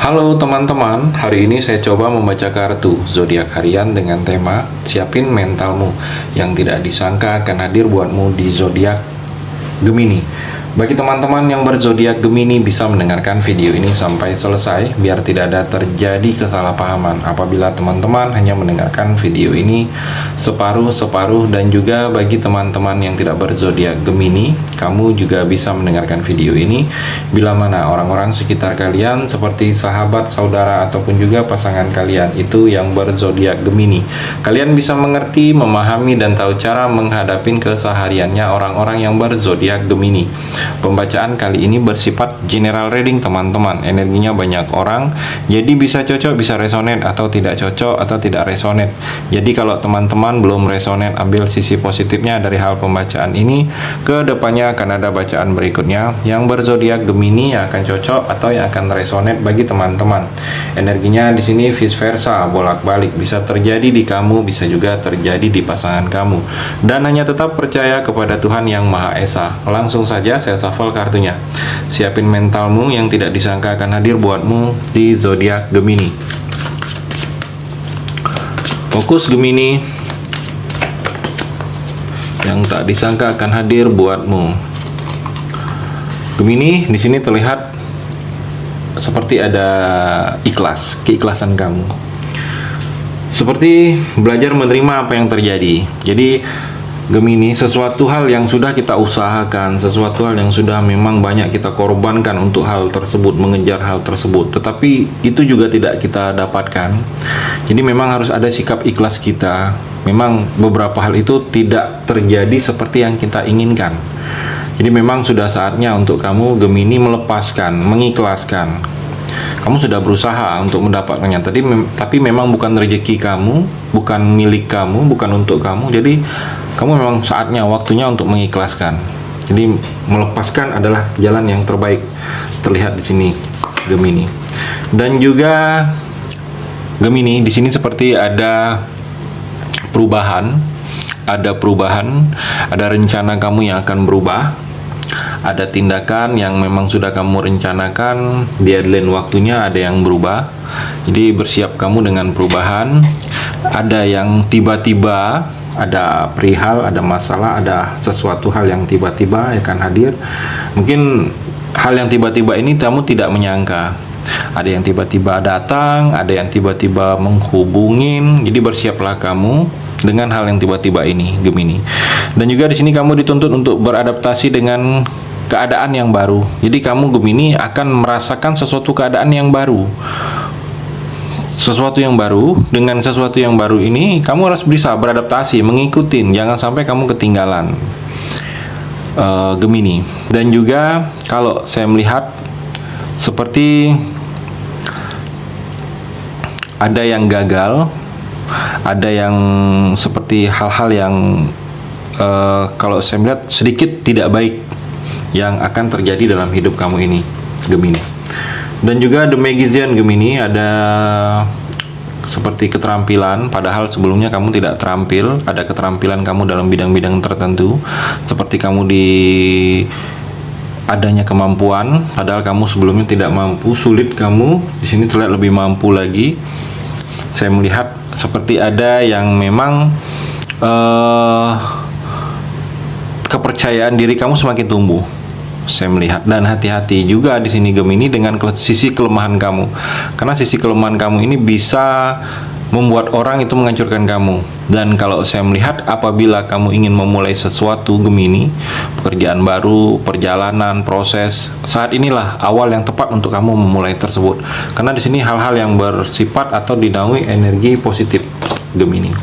Halo teman-teman, hari ini saya coba membaca kartu zodiak harian dengan tema Siapin Mentalmu yang tidak disangka akan hadir buatmu di zodiak Gemini. Bagi teman-teman yang berzodiak Gemini bisa mendengarkan video ini sampai selesai biar tidak ada terjadi kesalahpahaman apabila teman-teman hanya mendengarkan video ini separuh-separuh. Dan juga bagi teman-teman yang tidak berzodiak Gemini, kamu juga bisa mendengarkan video ini bila mana orang-orang sekitar kalian seperti sahabat, saudara, ataupun juga pasangan kalian itu yang berzodiak Gemini. Kalian bisa mengerti, memahami, dan tahu cara menghadapi kesehariannya orang-orang yang berzodiak Gemini. Pembacaan kali ini bersifat general reading teman-teman. Energinya banyak orang, jadi bisa cocok, bisa resonate, atau tidak cocok, atau tidak resonate. Jadi kalau teman-teman belum resonate, ambil sisi positifnya dari hal pembacaan ini. Kedepannya akan ada bacaan berikutnya yang berzodiak Gemini yang akan cocok atau yang akan resonate bagi teman-teman. Energinya di sini vice versa, bolak-balik, bisa terjadi di kamu, bisa juga terjadi di pasangan kamu. Dan hanya tetap percaya kepada Tuhan Yang Maha Esa. Langsung saja saya shuffle kartunya. Siapin mentalmu yang tidak disangka akan hadir buatmu di zodiak Gemini. Fokus Gemini yang tak disangka akan hadir buatmu. Gemini di sini terlihat seperti ada ikhlas, keikhlasan kamu. Seperti belajar menerima apa yang terjadi. Jadi Gemini, sesuatu hal yang sudah kita usahakan, sesuatu hal yang sudah memang banyak kita korbankan untuk hal tersebut, mengejar hal tersebut, tetapi itu juga tidak kita dapatkan. Jadi memang harus ada sikap ikhlas kita. Memang beberapa hal itu tidak terjadi seperti yang kita inginkan. Jadi memang sudah saatnya untuk kamu Gemini melepaskan, mengikhlaskan. Kamu sudah berusaha untuk mendapatkannya, tapi memang bukan rezeki kamu, bukan milik kamu, bukan untuk kamu. Jadi kamu memang saatnya, waktunya untuk mengikhlaskan. Jadi melepaskan adalah jalan yang terbaik, terlihat di sini Gemini. Dan juga Gemini di sini seperti ada perubahan, ada rencana kamu yang akan berubah. Ada tindakan yang memang sudah kamu rencanakan, di deadline waktunya ada yang berubah. Jadi bersiap kamu dengan perubahan. Ada yang tiba-tiba, ada perihal, ada masalah, ada sesuatu hal yang tiba-tiba akan hadir. Mungkin hal yang tiba-tiba ini kamu tidak menyangka. Ada yang tiba-tiba datang, ada yang tiba-tiba menghubungin. Jadi bersiaplah kamu dengan hal yang tiba-tiba ini, Gemini. Dan juga di sini kamu dituntut untuk beradaptasi dengan keadaan yang baru. Jadi kamu Gemini akan merasakan sesuatu keadaan yang baru. Sesuatu yang baru, dengan sesuatu yang baru ini kamu harus bisa beradaptasi, mengikuti, jangan sampai kamu ketinggalan, Gemini. Dan juga kalau saya melihat seperti ada yang gagal, ada yang seperti hal-hal yang kalau saya melihat sedikit tidak baik yang akan terjadi dalam hidup kamu ini, Gemini. Dan juga The Magician Gemini, ada seperti keterampilan, padahal sebelumnya kamu tidak terampil. Ada keterampilan kamu dalam bidang-bidang tertentu, seperti kamu di adanya kemampuan, padahal kamu sebelumnya tidak mampu, sulit kamu. Di sini terlihat lebih mampu lagi. Saya melihat seperti ada yang memang kepercayaan diri kamu semakin tumbuh. Saya melihat, dan hati-hati juga di sini Gemini dengan sisi kelemahan kamu. Karena sisi kelemahan kamu ini bisa membuat orang itu menghancurkan kamu. Dan kalau saya melihat apabila kamu ingin memulai sesuatu Gemini, pekerjaan baru, perjalanan, proses, saat inilah awal yang tepat untuk kamu memulai tersebut. Karena di sini hal-hal yang bersifat atau dinaungi energi positif Gemini.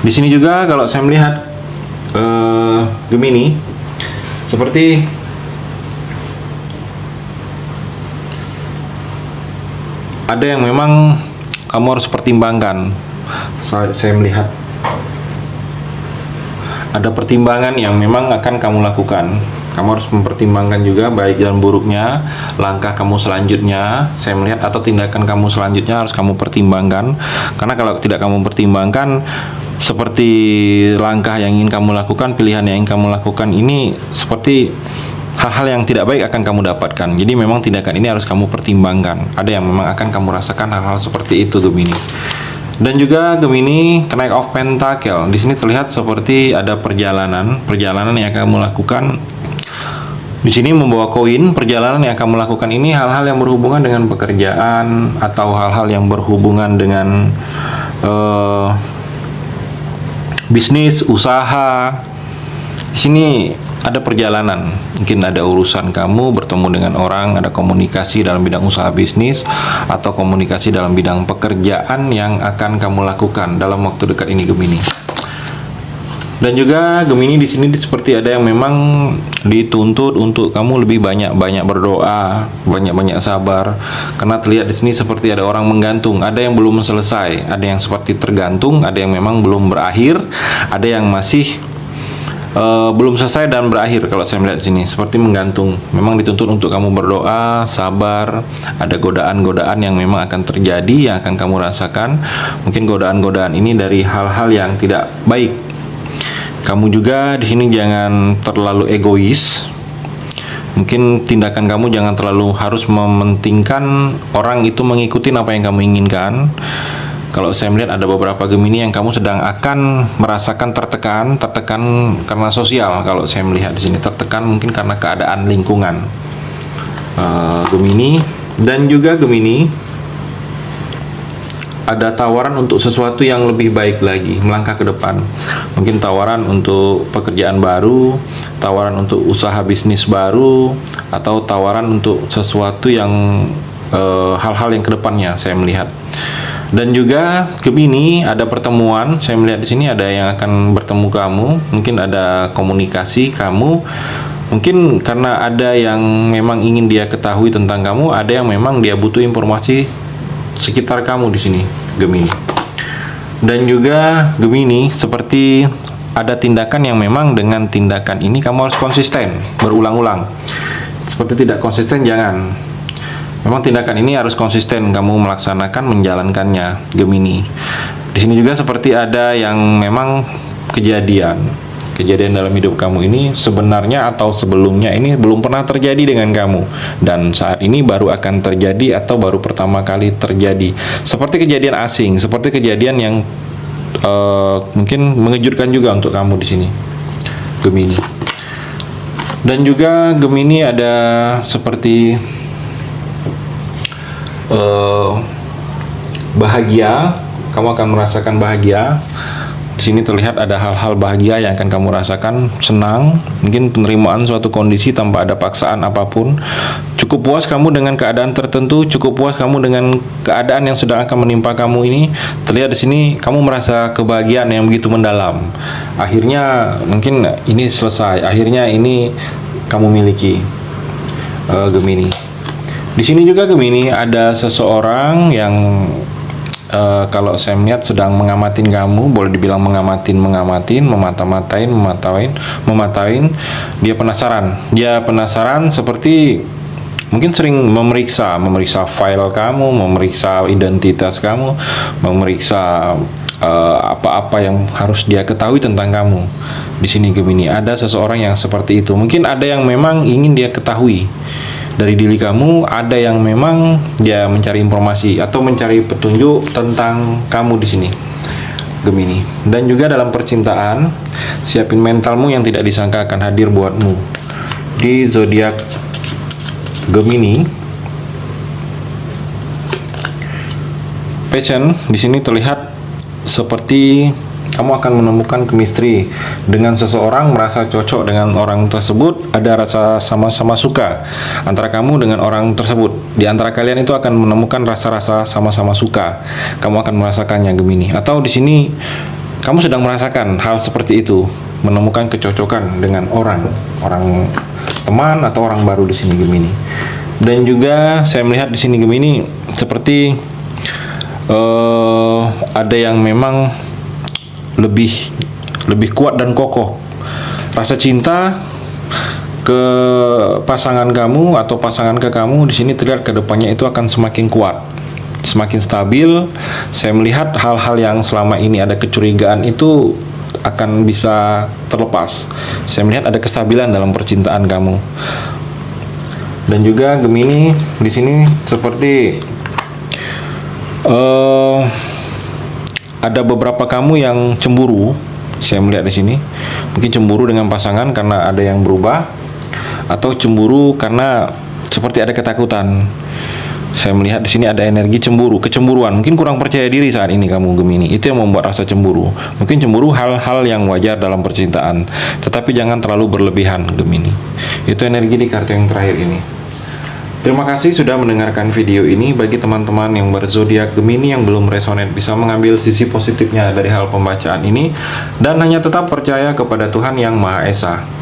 Di sini juga kalau saya melihat Gemini seperti ada yang memang kamu harus pertimbangkan. Saya melihat ada pertimbangan yang memang akan kamu lakukan. Kamu harus mempertimbangkan juga baik dan buruknya, langkah kamu selanjutnya. Saya melihat atau tindakan kamu selanjutnya harus kamu pertimbangkan. Karena kalau tidak kamu pertimbangkan, seperti langkah yang ingin kamu lakukan, pilihan yang ingin kamu lakukan ini seperti hal-hal yang tidak baik akan kamu dapatkan. Jadi memang tindakan ini harus kamu pertimbangkan. Ada yang memang akan kamu rasakan hal-hal seperti itu, Gemini. Dan juga Gemini, Knight of Pentacle. Di sini terlihat seperti ada perjalanan yang kamu lakukan. Di sini membawa koin. Perjalanan yang kamu lakukan ini hal-hal yang berhubungan dengan pekerjaan atau hal-hal yang berhubungan dengan bisnis, usaha. Di sini ada perjalanan, mungkin ada urusan kamu bertemu dengan orang, ada komunikasi dalam bidang usaha bisnis atau komunikasi dalam bidang pekerjaan yang akan kamu lakukan dalam waktu dekat ini, Gemini. Dan juga Gemini di sini seperti ada yang memang dituntut untuk kamu lebih banyak berdoa, banyak sabar, karena terlihat di sini seperti ada orang menggantung, ada yang belum selesai, ada yang seperti tergantung, ada yang memang belum berakhir, ada yang masih belum selesai dan berakhir. Kalau saya melihat di sini seperti menggantung, memang dituntut untuk kamu berdoa, sabar. Ada godaan-godaan yang memang akan terjadi, yang akan kamu rasakan. Mungkin godaan-godaan ini dari hal-hal yang tidak baik. Kamu juga di sini jangan terlalu egois. Mungkin tindakan kamu jangan terlalu harus mementingkan orang itu mengikuti apa yang kamu inginkan. Kalau saya melihat ada beberapa Gemini yang kamu sedang akan merasakan tertekan karena sosial. Kalau saya melihat di sini tertekan mungkin karena keadaan lingkungan, Gemini. Dan juga Gemini, ada tawaran untuk sesuatu yang lebih baik lagi, melangkah ke depan. Mungkin tawaran untuk pekerjaan baru, tawaran untuk usaha bisnis baru, atau tawaran untuk sesuatu yang hal-hal yang kedepannya saya melihat. Dan juga Gemini ada pertemuan, saya melihat di sini ada yang akan bertemu kamu, mungkin ada komunikasi kamu, mungkin karena ada yang memang ingin dia ketahui tentang kamu, ada yang memang dia butuh informasi sekitar kamu di sini, Gemini. Dan juga Gemini seperti ada tindakan yang memang dengan tindakan ini kamu harus konsisten, berulang-ulang. Seperti tidak konsisten jangan. Memang tindakan ini harus konsisten kamu melaksanakan, menjalankannya, Gemini. Di sini juga seperti ada yang memang kejadian dalam hidup kamu ini sebenarnya atau sebelumnya ini belum pernah terjadi dengan kamu, dan saat ini baru akan terjadi atau baru pertama kali terjadi. Seperti kejadian asing, seperti kejadian yang mungkin mengejutkan juga untuk kamu di sini, Gemini. Dan juga Gemini ada seperti bahagia, kamu akan merasakan bahagia. Di sini terlihat ada hal-hal bahagia yang akan kamu rasakan, senang, mungkin penerimaan suatu kondisi tanpa ada paksaan apapun. Cukup puas kamu dengan keadaan tertentu, cukup puas kamu dengan keadaan yang sedang akan menimpa kamu ini. Terlihat di sini kamu merasa kebahagiaan yang begitu mendalam. Akhirnya mungkin ini selesai, akhirnya ini kamu miliki, Gemini. Di sini juga Gemini ada seseorang yang kalau saya melihat sedang mengamatin kamu, boleh dibilang mengamatin, memata-matain. Dia penasaran seperti mungkin sering memeriksa file kamu, memeriksa identitas kamu, memeriksa apa-apa yang harus dia ketahui tentang kamu. Di sini Gemini ada seseorang yang seperti itu. Mungkin ada yang memang ingin dia ketahui dari diri kamu, ada yang memang dia mencari informasi atau mencari petunjuk tentang kamu di sini, Gemini. Dan juga dalam percintaan, siapin mentalmu yang tidak disangka akan hadir buatmu di zodiak Gemini. Passion di sini terlihat seperti kamu akan menemukan chemistry dengan seseorang, merasa cocok dengan orang tersebut, ada rasa sama-sama suka antara kamu dengan orang tersebut. Di antara kalian itu akan menemukan rasa-rasa sama-sama suka. Kamu akan merasakannya, Gemini. Atau di sini kamu sedang merasakan hal seperti itu, menemukan kecocokan dengan orang teman atau orang baru di sini, Gemini. Dan juga saya melihat di sini Gemini seperti ada yang memang lebih kuat dan kokoh. Rasa cinta ke pasangan kamu atau pasangan ke kamu di sini terlihat ke depannya itu akan semakin kuat, semakin stabil. Saya melihat hal-hal yang selama ini ada kecurigaan itu akan bisa terlepas. Saya melihat ada kestabilan dalam percintaan kamu. Dan juga Gemini di sini seperti ada beberapa kamu yang cemburu. Saya melihat di sini, mungkin cemburu dengan pasangan karena ada yang berubah, atau cemburu karena seperti ada ketakutan. Saya melihat di sini ada energi cemburu, kecemburuan. Mungkin kurang percaya diri saat ini kamu Gemini. Itu yang membuat rasa cemburu. Mungkin cemburu hal-hal yang wajar dalam percintaan, tetapi jangan terlalu berlebihan Gemini. Itu energi di kartu yang terakhir ini. Terima kasih sudah mendengarkan video ini. Bagi teman-teman yang berzodiak Gemini yang belum resonate, bisa mengambil sisi positifnya dari hal pembacaan ini dan hanya tetap percaya kepada Tuhan Yang Maha Esa.